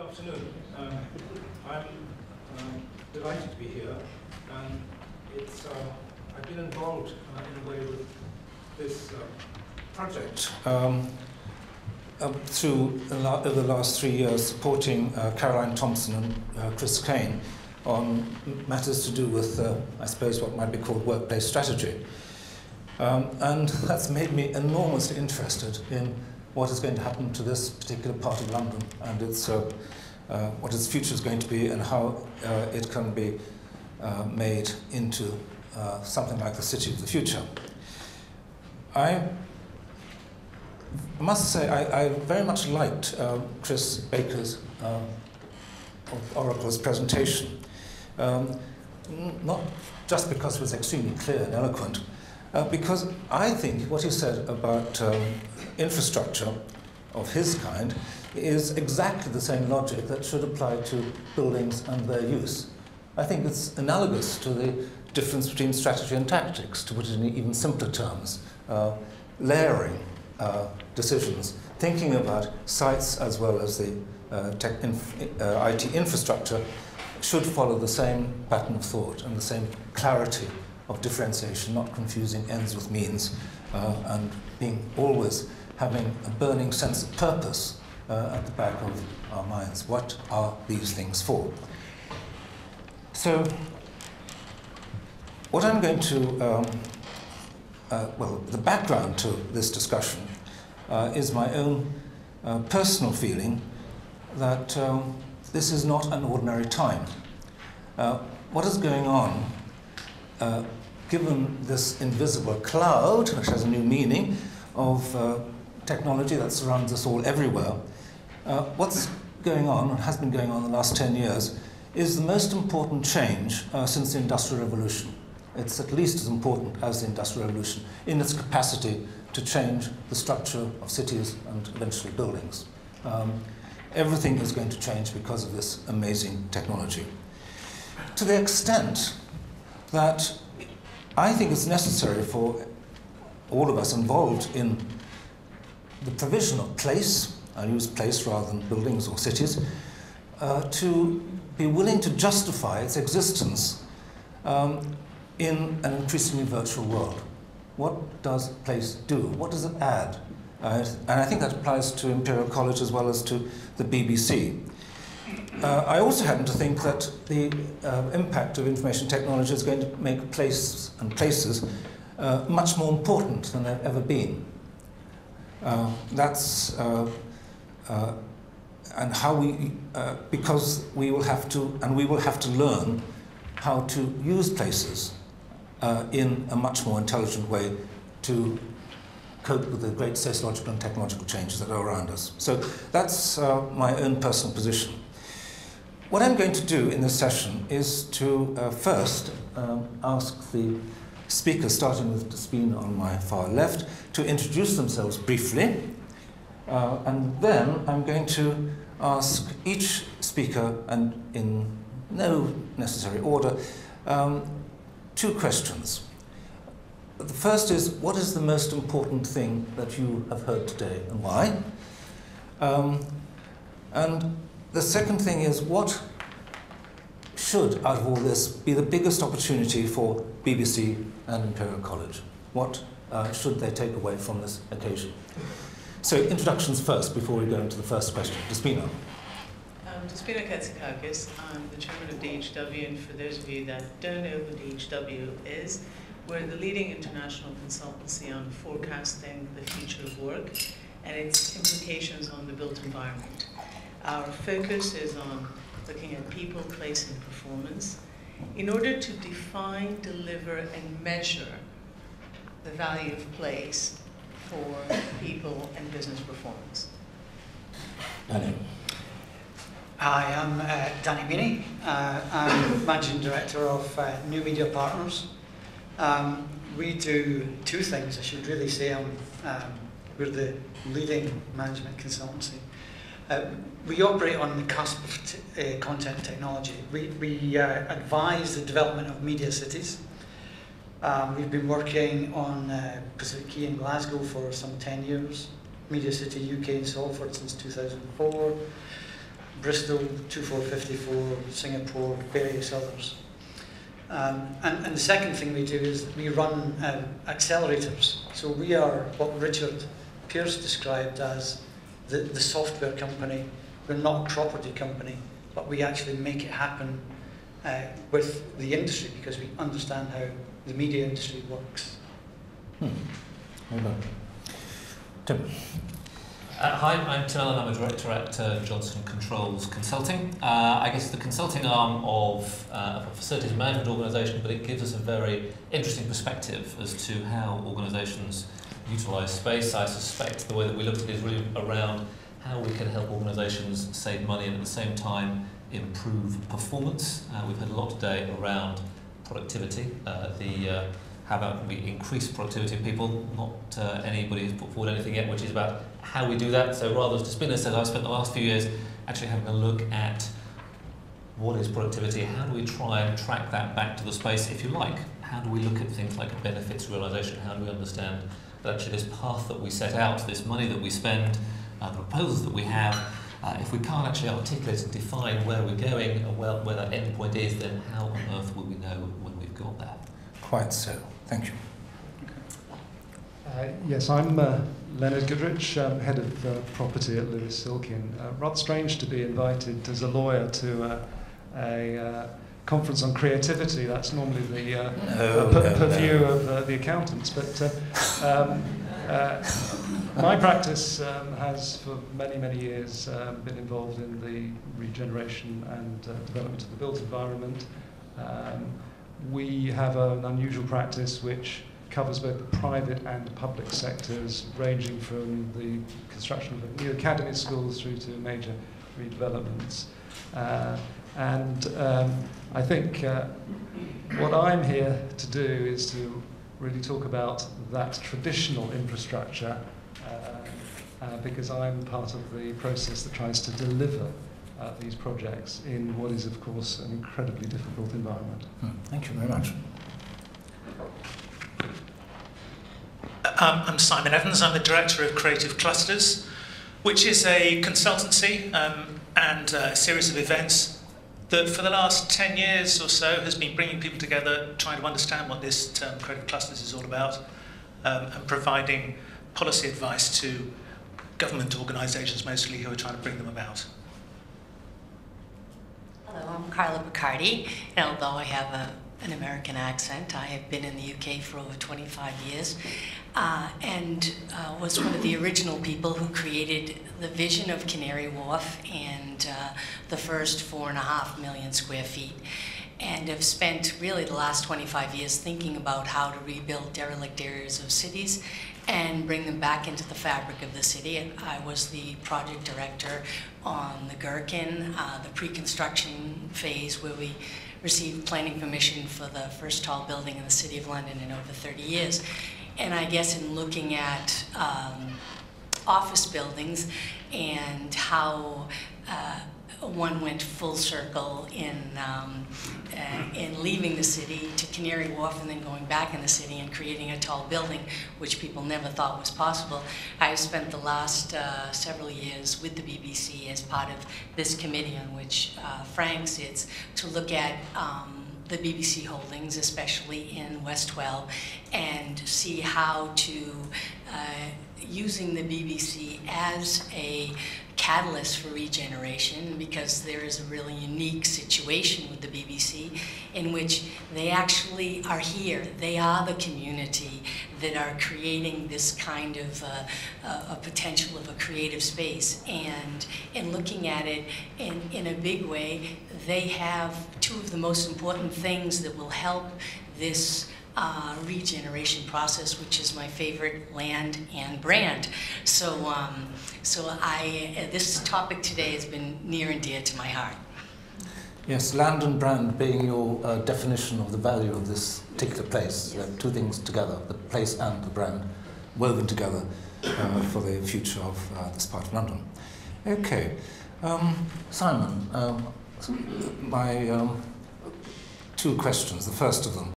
afternoon. I'm delighted to be here, and I've been involved in a way with this project over the last 3 years, supporting Caroline Thompson and Chris Kane on matters to do with, I suppose, what might be called workplace strategy. And that's made me enormously interested in what is going to happen to this particular part of London and what its future is going to be and how it can be made into something like the city of the future. I must say I very much liked Chris Baker's Oracle's presentation, not just because it was extremely clear and eloquent, because I think what he said about infrastructure of his kind is exactly the same logic that should apply to buildings and their use. I think it's analogous to the difference between strategy and tactics, to put it in even simpler terms. Layering decisions, thinking about sites as well as the IT infrastructure should follow the same pattern of thought and the same clarity of differentiation, not confusing ends with means, and always having a burning sense of purpose at the back of our minds. What are these things for? So, what I'm going to, the background to this discussion is my own personal feeling that this is not an ordinary time. What is going on, given this invisible cloud, which has a new meaning, of technology that surrounds us all everywhere, what's going on, and has been going on in the last 10 years, is the most important change since the Industrial Revolution. It's at least as important as the Industrial Revolution in its capacity to change the structure of cities and eventually buildings. Everything is going to change because of this amazing technology. To the extent that I think it's necessary for all of us involved in the provision of place, I'll use place rather than buildings or cities, to be willing to justify its existence in an increasingly virtual world. What does place do? What does it add? And I think that applies to Imperial College as well as to the BBC. I also happen to think that the impact of information technology is going to make place and places much more important than they've ever been. And how we, because we will have to learn how to use places in a much more intelligent way to cope with the great sociological and technological changes that are around us. So that's my own personal position. What I'm going to do in this session is to first ask the speakers, starting with Despina on my far left, to introduce themselves briefly. And then I'm going to ask each speaker, and in no necessary order, 2 questions. The first is, what is the most important thing that you have heard today, and why? And the second thing is, what should, out of all this, be the biggest opportunity for BBC and Imperial College? What should they take away from this occasion? So, introductions first, before we go into the first question. Despina. Despina Katsikakis. I'm the chairman of DEGW, and for those of you that don't know who DEGW is, we're the leading international consultancy on forecasting the future of work and its implications on the built environment. Our focus is on looking at people, place, and performance in order to define, deliver, and measure the value of place for people and business performance. Danny. Hi, I'm Danny Meaney. I'm Managing Director of New Media Partners. We do 2 things, I should really say. We're the leading management consultancy. We operate on the cusp of content technology. We advise the development of media cities. We've been working on Pacific Quay in Glasgow for some 10 years, Media City UK in Salford since 2004. Bristol, 2454, Singapore, various others. And the second thing we do is we run accelerators. So we are what Richard Pierce described as the software company. We're not a property company, but we actually make it happen with the industry because we understand how the media industry works. Well done. Tim. Hi, I'm Tim Allen. I'm a director at Johnson Controls Consulting. I guess the consulting arm of a facilities management organisation, but it gives us a very interesting perspective as to how organisations utilise space. I suspect the way that we look at it is really around how we can help organisations save money and at the same time improve performance. We've had a lot today around productivity. How about we increase productivity of people? Not anybody has put forward anything yet, which is about how we do that. So rather, as Despina says, I've spent the last few years actually having a look at what is productivity, how do we try and track that back to the space, if you like? How do we look at things like benefits realisation? How do we understand that actually this path that we set out, this money that we spend, the proposals that we have, if we can't actually articulate and define where we're going and where that end point is, then how on earth will we know when we've got there? Quite so. Thank you. Yes, I'm Leonard Goodrich, head of property at Lewis Silkin. Rather strange to be invited as a lawyer to a conference on creativity. That's normally the purview of the accountants. But my practice has for many, many years been involved in the regeneration and development of the built environment. We have an unusual practice which covers both the private and public sectors, ranging from the construction of new academy schools through to major redevelopments. I think what I'm here to do is to really talk about that traditional infrastructure because I'm part of the process that tries to deliver these projects in what is, of course, an incredibly difficult environment. Thank you very much. I'm Simon Evans. I'm the director of Creative Clusters, which is a consultancy and a series of events that for the last 10 years or so has been bringing people together, trying to understand what this term Creative Clusters is all about, and providing policy advice to government organisations mostly who are trying to bring them about. Hello, I'm Carla Picardi, and although I have an American accent, I have been in the UK for over 25 years and was one of the original people who created the vision of Canary Wharf and the first 4.5 million square feet, and have spent really the last 25 years thinking about how to rebuild derelict areas of cities and bring them back into the fabric of the city. And I was the project director on the Gherkin, the pre-construction phase where we received planning permission for the first tall building in the City of London in over 30 years. And I guess in looking at office buildings and how one went full circle in leaving the city to Canary Wharf and then going back in the city and creating a tall building, which people never thought was possible. I've spent the last several years with the BBC as part of this committee on which Frank sits to look at the BBC holdings, especially in West 12, and see how to, using the BBC as a catalyst for regeneration, because there is a really unique situation with the BBC in which they actually are here. They are the community that are creating this kind of a potential of a creative space. And in looking at it in a big way, they have two of the most important things that will help this regeneration process, which is my favorite, land and brand. So, this topic today has been near and dear to my heart. Yes, land and brand being your definition of the value of this particular place. Yes. Two things together, the place and the brand, woven together for the future of this part of London. Okay, Simon, my two questions. The first of them,